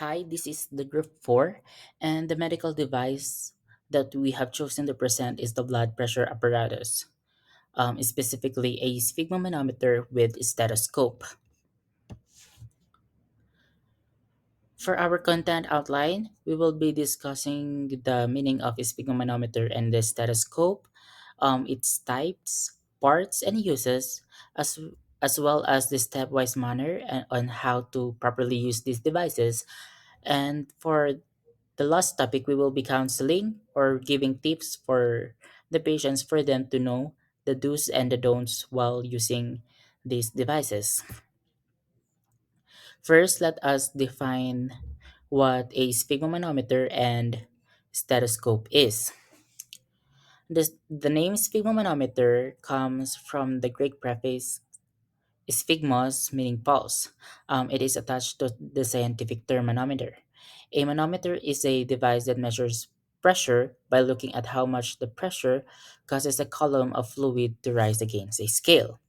Hi, this is the group 4, and the medical device that we have chosen to present is the blood pressure apparatus, specifically a sphygmomanometer with stethoscope. For our content outline, we will be discussing the meaning of a sphygmomanometer and the stethoscope, its types, parts, and uses, as as well as the stepwise manner on how to properly use these devices. And for the last topic, we will be counseling or giving tips for the patients for them to know the do's and the don'ts while using these devices. First, let us define what a sphygmomanometer and stethoscope is. The name sphygmomanometer comes from the Greek prefix Sphygmos, meaning pulse. It is attached to the scientific term manometer. A manometer is a device that measures pressure by looking at how much the pressure causes a column of fluid to rise against a scale.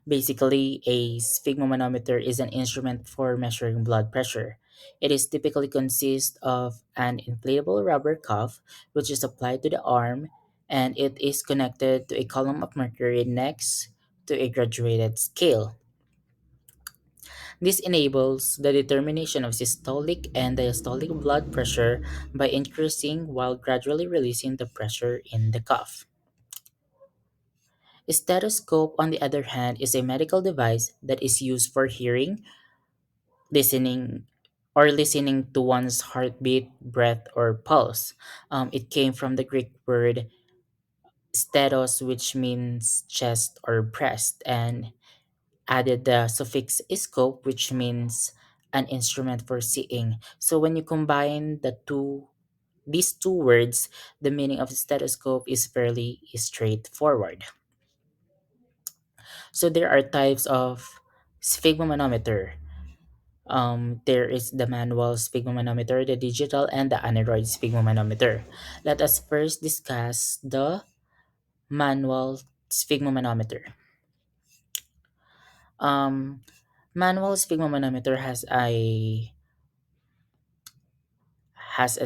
Basically, a sphygmomanometer is an instrument for measuring blood pressure. It is typically consists of an inflatable rubber cuff which is applied to the arm, and it is connected to a column of mercury next to a graduated scale. This enables the determination of systolic and diastolic blood pressure by increasing while gradually releasing the pressure in the cuff. A stethoscope, on the other hand, is a medical device that is used for hearing, listening, or listening to one's heartbeat, breath, or pulse. It came from the Greek word stethos, which means chest or breast, and added the suffix scope, which means an instrument for seeing. So when you combine these two words, the meaning of stethoscope is fairly straightforward. So there are types of sphygmomanometer. There is the manual sphygmomanometer, the digital, and the aneroid sphygmomanometer. Let us first discuss the manual sphygmomanometer. Um, Manual sphygmomanometer has a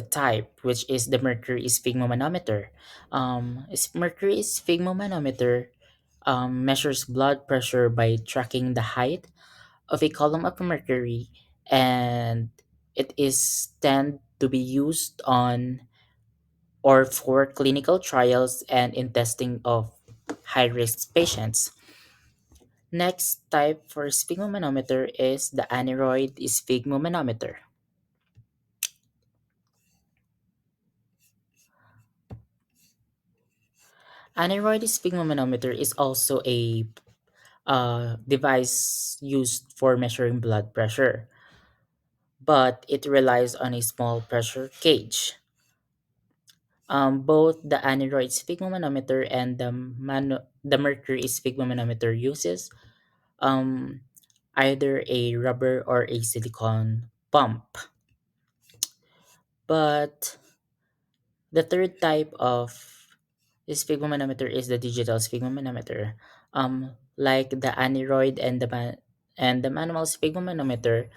type which is the mercury sphygmomanometer. Mercury sphygmomanometer measures blood pressure by tracking the height of a column of mercury, and it is tend to be used on or for clinical trials and in testing of high risk patients. Next type for sphygmomanometer is the aneroid sphygmomanometer. Aneroid sphygmomanometer is also a device used for measuring blood pressure, but it relies on a small pressure gauge. Both the aneroid sphygmomanometer and the mercury sphygmomanometer uses um, either a rubber or a silicone pump. But the third type of sphygmomanometer is the digital sphygmomanometer. Like the aneroid and the manual sphygmomanometer,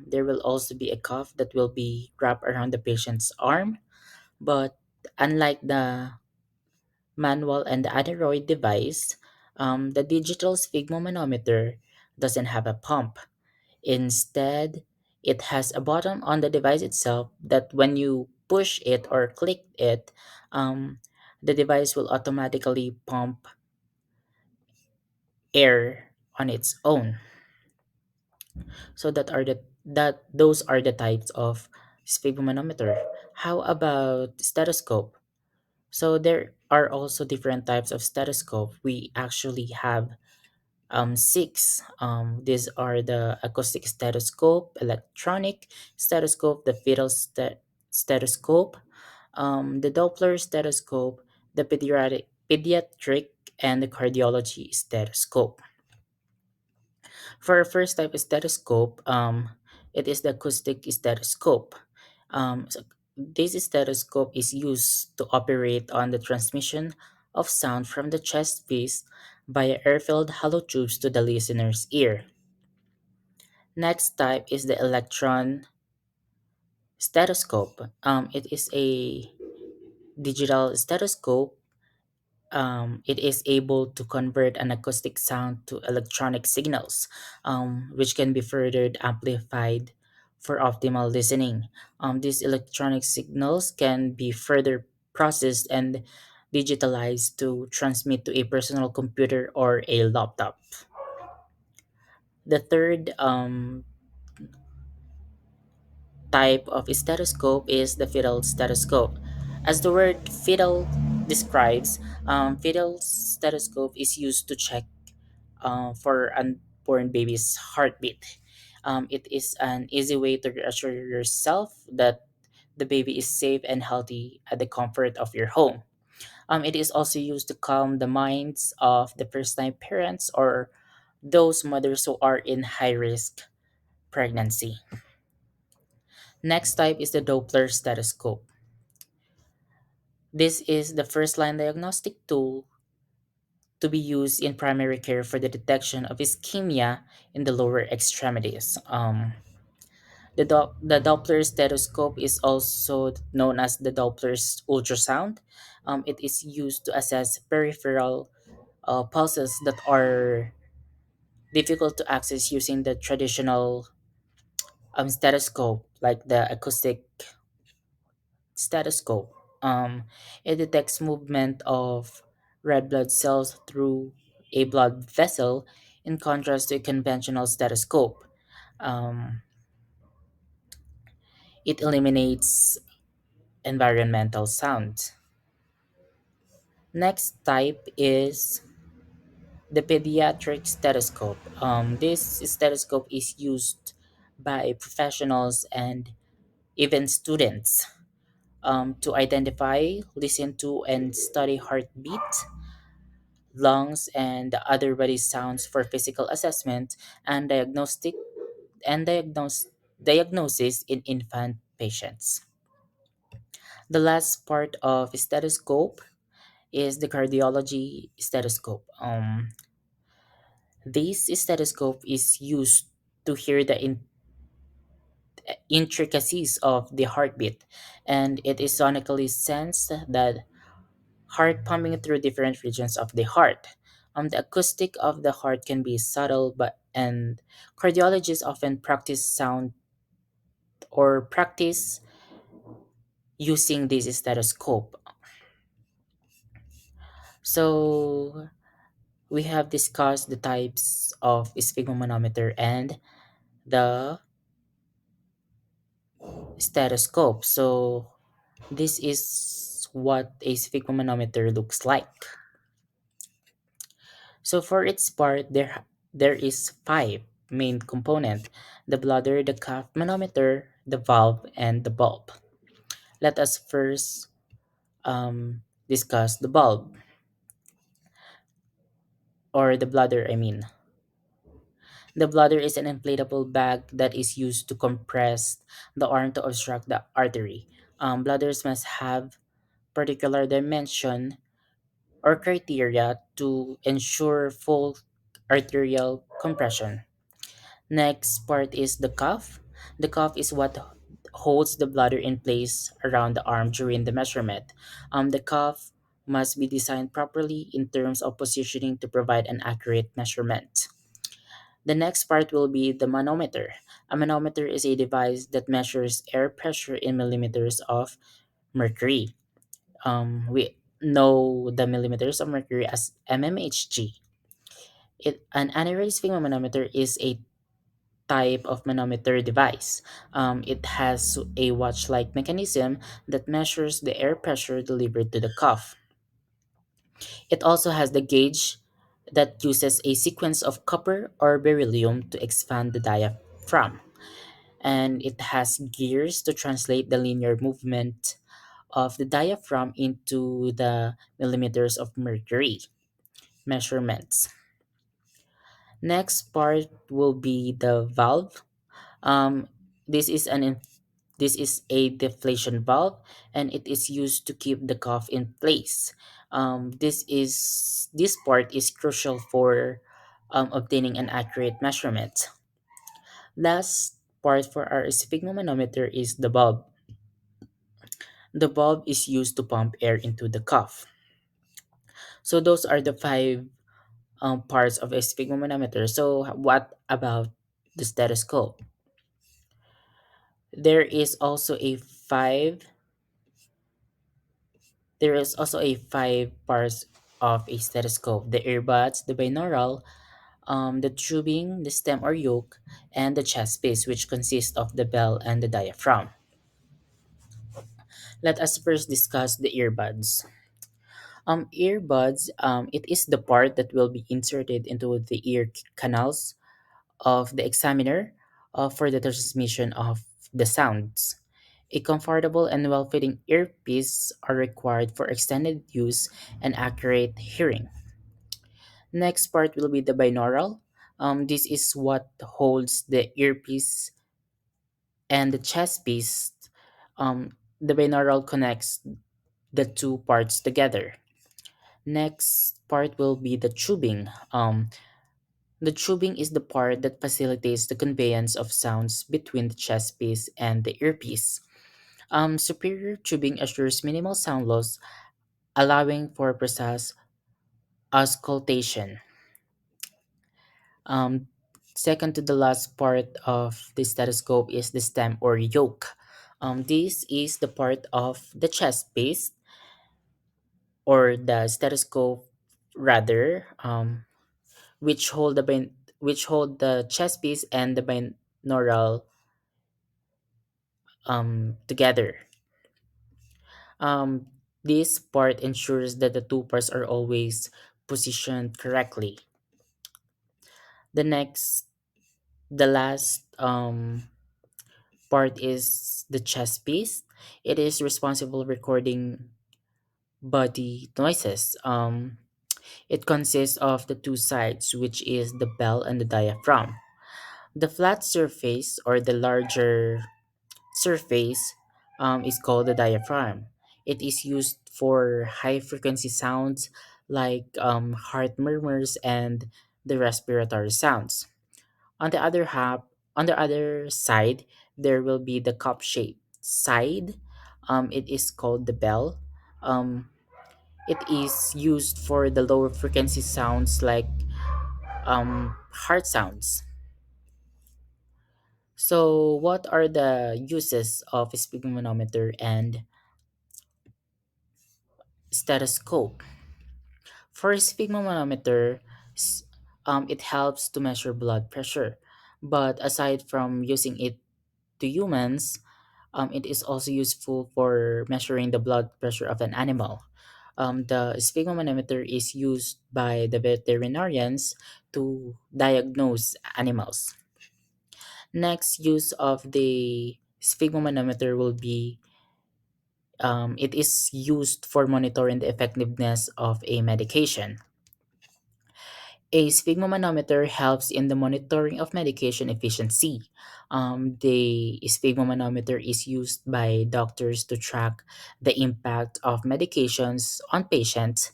there will also be a cuff that will be wrapped around the patient's arm. But unlike the manual and the aneroid device, the digital sphygmomanometer doesn't have a pump. Instead, it has a button on the device itself that when you push it or click it, um, the device will automatically pump air on its own. So those are the types of sphygmomanometer. How about stethoscope? So there are also different types of stethoscope. We actually have six. These are the acoustic stethoscope, electronic stethoscope, the stethoscope, the Doppler stethoscope, the pediatric, and the cardiology stethoscope. For our first type of stethoscope, it is the acoustic stethoscope. This stethoscope is used to operate on the transmission of sound from the chest piece via air-filled hollow tubes to the listener's ear. Next type is the electron. Stethoscope. It is a digital stethoscope. It is able to convert an acoustic sound to electronic signals, which can be further amplified for optimal listening. These electronic signals can be further processed and digitalized to transmit to a personal computer or a laptop. The third type of stethoscope is the fetal stethoscope. As the word fetal describes, fetal stethoscope is used to check for unborn baby's heartbeat. It is an easy way to reassure yourself that the baby is safe and healthy at the comfort of your home. It is also used to calm the minds of the first time parents or those mothers who are in high risk pregnancy. Next type is the Doppler stethoscope. This is the first line diagnostic tool to be used in primary care for the detection of ischemia in the lower extremities. The Doppler stethoscope is also known as the Doppler's ultrasound. It is used to assess peripheral pulses that are difficult to access using the traditional stethoscope, like the acoustic stethoscope. It detects movement of red blood cells through a blood vessel, in contrast to a conventional stethoscope. Um, it eliminates environmental sound. Next type is the pediatric stethoscope. This stethoscope is used by professionals and even students to identify, listen to, and study heartbeat, lungs, and other body sounds for physical assessment and diagnosis in infant patients. The last part of stethoscope is the cardiology stethoscope. This stethoscope is used to hear the intricacies of the heartbeat, and it is sonically sensed that heart pumping through different regions of the heart. The acoustic of the heart can be subtle, but and cardiologists often practice sound or practice using this stethoscope. So we have discussed the types of sphygmomanometer and the stethoscope. So this is what a sphygmomanometer looks like. So for its part, there is five main component: the bladder, the cuff manometer, the valve, and the bulb. Let us first discuss the bulb or the bladder. I mean, the bladder is an inflatable bag that is used to compress the arm to obstruct the artery. Bladders must have particular dimension or criteria to ensure full arterial compression. Next part is the cuff. The cuff is what holds the bladder in place around the arm during the measurement. The cuff must be designed properly in terms of positioning to provide an accurate measurement. The next part will be the manometer. A manometer is a device that measures air pressure in millimeters of mercury. We know the millimeters of mercury as mmHg. An anaerobic sphygmomanometer is a type of manometer device. It has a watch-like mechanism that measures the air pressure delivered to the cuff. It also has the gauge that uses a sequence of copper or beryllium to expand the diaphragm. And it has gears to translate the linear movement of the diaphragm into the millimeters of mercury measurements. Next part will be the valve. Um, this is this is a deflation valve, and it is used to keep the cuff in place. This part is crucial for obtaining an accurate measurement. Last part for our sphygmomanometer is the bulb. The bulb is used to pump air into the cuff. So those are the five parts of a sphygmomanometer. So what about the stethoscope? There is also a five. There is also a five parts of a stethoscope: the earbuds, the binaural, the tubing, the stem or yoke, and the chest piece, which consists of the bell and the diaphragm. Let us first discuss the earbuds. Earbuds, it is the part that will be inserted into the canals of the examiner for the transmission of the sounds. A comfortable and well-fitting earpiece are required for extended use and accurate hearing. Next part will be the binaural. This is what holds the earpiece and the chest piece. The binaural connects the two parts together. Next part will be the tubing. The tubing is the part that facilitates the conveyance of sounds between the chest piece and the earpiece. Superior tubing assures minimal sound loss, allowing for precise auscultation. Um, Second to the last part of the stethoscope is the stem or yoke. This is the part of the chest piece or the stethoscope rather, which hold the chest piece and the binaural together. Um, this part ensures that the two parts are always positioned correctly. The next, the last part is the chest piece. It is responsible recording body noises. It consists of the two sides, which is the bell and the diaphragm. The flat surface or the larger surface is called the diaphragm. It is used for high frequency sounds like heart murmurs and the respiratory sounds. On the other half, on the other side, there will be the cup shaped side. It is called the bell. Um, it is used for the lower frequency sounds like heart sounds. So, what are the uses of a sphygmomanometer and stethoscope? For a sphygmomanometer, it helps to measure blood pressure. But aside from using it to humans, it is also useful for measuring the blood pressure of an animal. The sphygmomanometer is used by the veterinarians to diagnose animals. Next use of the sphygmomanometer will be it is used for monitoring the effectiveness of a medication. A sphygmomanometer helps in the monitoring of medication efficiency. The sphygmomanometer is used by doctors to track the impact of medications on patients,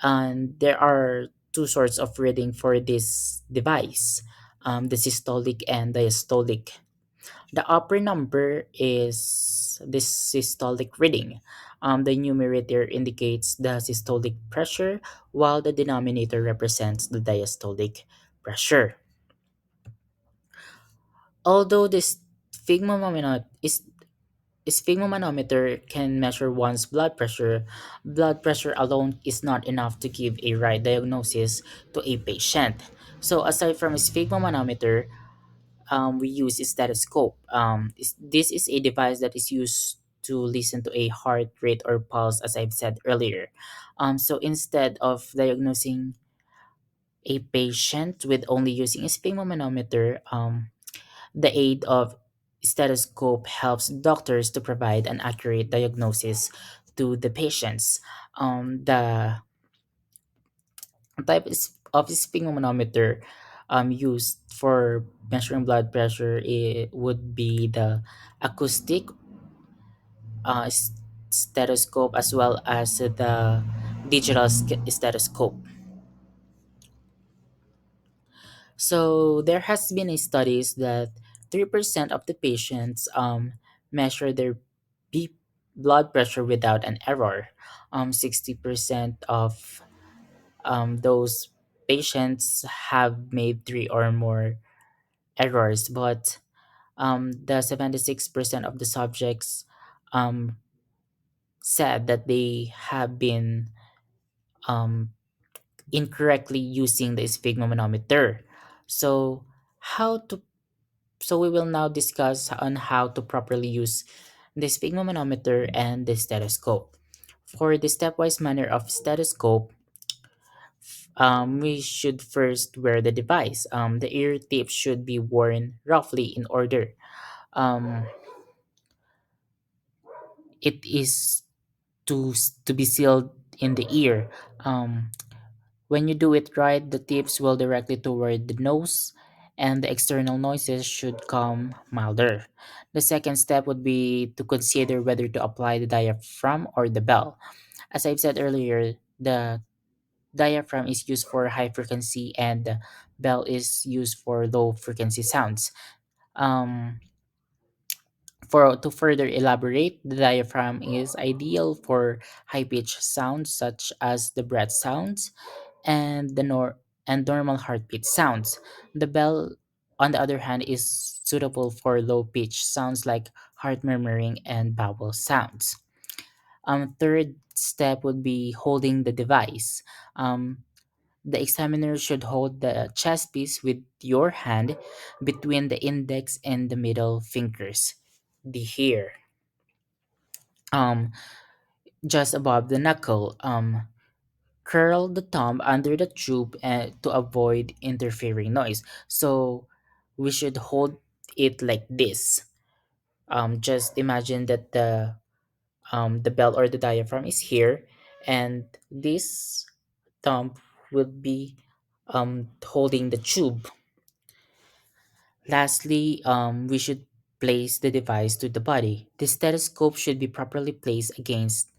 and there are two sorts of reading for this device, the systolic and diastolic. The upper number is the systolic reading. The numerator indicates the systolic pressure, while the denominator represents the diastolic pressure. Although this sphygmomanometer can measure one's blood pressure alone is not enough to give a right diagnosis to a patient. So aside from a sphygmomanometer, we use a stethoscope. This is a device that is used to listen to a heart rate or pulse, as I've said earlier. So instead of diagnosing a patient with only using a sphygmomanometer, the aid of stethoscope helps doctors to provide an accurate diagnosis to the patients. The type of sphygmomanometer used for measuring blood pressure would be the acoustic stethoscope as well as the digital stethoscope. So there has been a studies that 3% of the patients measure their B, blood pressure without an error. 60% of those patients have made three or more errors, but the 76% of the subjects um, said that they have been um, incorrectly using the sphygmomanometer. So how to so we will now discuss on how to properly use the sphygmomanometer and the stethoscope. For the stepwise manner of stethoscope, we should first wear the device. The ear tape should be worn roughly in order. Um, it is to be sealed in the ear. Um, when you do it right, the tips will directly toward the nose, and the external noises should come milder. The second step would be to consider whether to apply the diaphragm or the bell. As I've said earlier, the diaphragm is used for high frequency and the bell is used for low frequency sounds. Um, for to further elaborate, the diaphragm is ideal for high pitched sounds such as the breath sounds and normal heartbeat sounds. The bell, on the other hand, is suitable for low pitched sounds like heart murmuring and bowel sounds. Third step would be holding the device. The examiner should hold the chest piece with your hand between the index and the middle fingers, the hair, um, just above the knuckle. Curl the thumb under the tube to avoid interfering noise. So we should hold it like this. Just imagine that the bell or the diaphragm is here, and this thumb will be holding the tube. Lastly, we should place the device to the body. The stethoscope should be properly placed against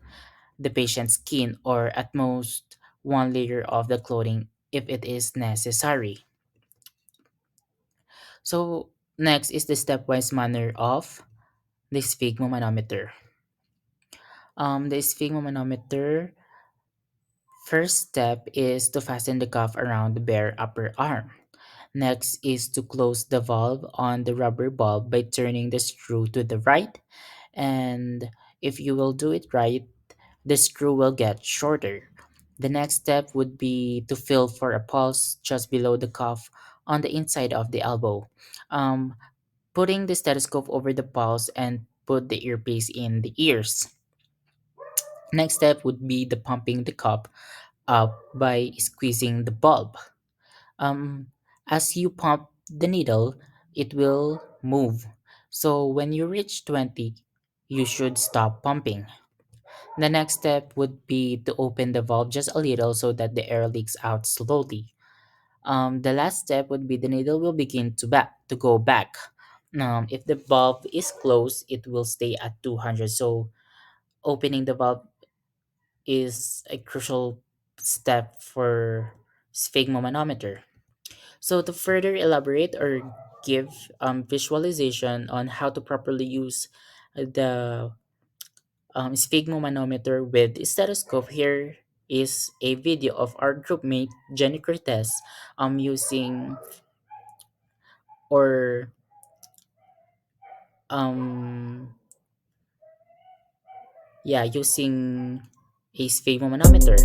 the patient's skin or at most one layer of the clothing if it is necessary. So next is the stepwise manner of the sphygmomanometer. The sphygmomanometer first step is to fasten the cuff around the bare upper arm. Next is to close the valve on the rubber bulb by turning the screw to the right, and if you will do it right, the screw will get shorter. The next step would be to feel for a pulse just below the cuff on the inside of the elbow. Um, Putting the stethoscope over the pulse and put the earpiece in the ears. Next step would be the pumping the cup up by squeezing the bulb. Um, as you pump the needle, it will move. So when you reach 20, you should stop pumping. The next step would be to open the valve just a little so that the air leaks out slowly. The last step would be the needle will begin to go back. If the valve is closed, it will stay at 200. So opening the valve is a crucial step for sphygmomanometer. So to further elaborate or give visualization on how to properly use the sphygmomanometer with stethoscope, here is a video of our groupmate Jenny Cortez using or um yeah using a sphygmomanometer.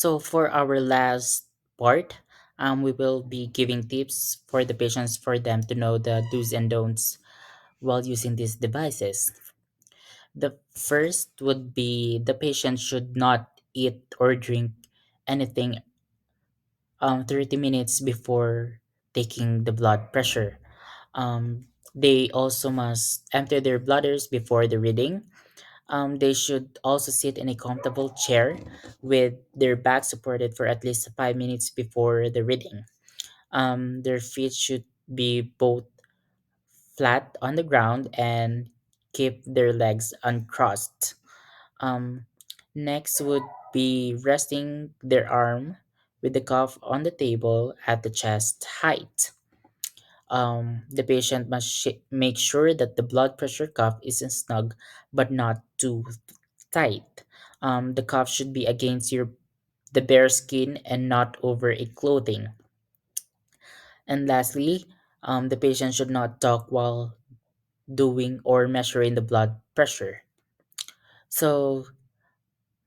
So for our last part, we will be giving tips for the patients for them to know the do's and don'ts while using these devices. The first would be the patient should not eat or drink anything 30 minutes before taking the blood pressure. They also must empty their bladders before the reading. They should also sit in a comfortable chair with their back supported for at least 5 minutes before the reading. Their feet should be both flat on the ground and keep their legs uncrossed. Um, Next would be resting their arm with the cuff on the table at the chest height. The patient must make sure that the blood pressure cuff is snug but not too tight. The cuff should be against the bare skin and not over a clothing. And lastly, the patient should not talk while doing or measuring the blood pressure. So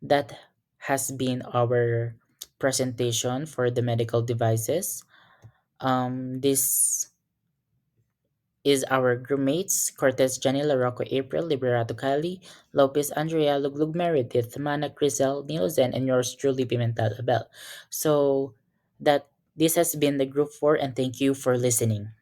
that has been our presentation for the medical devices. This is our groupmates: Cortez, Jenny, Larocco, April, Liberato, Kylie, Lopez, Andrea, Luglug, Meredith, Mana, Crisel, Neozen, and yours truly, Pimentel Abel. So that this has been the group 4, and thank you for listening.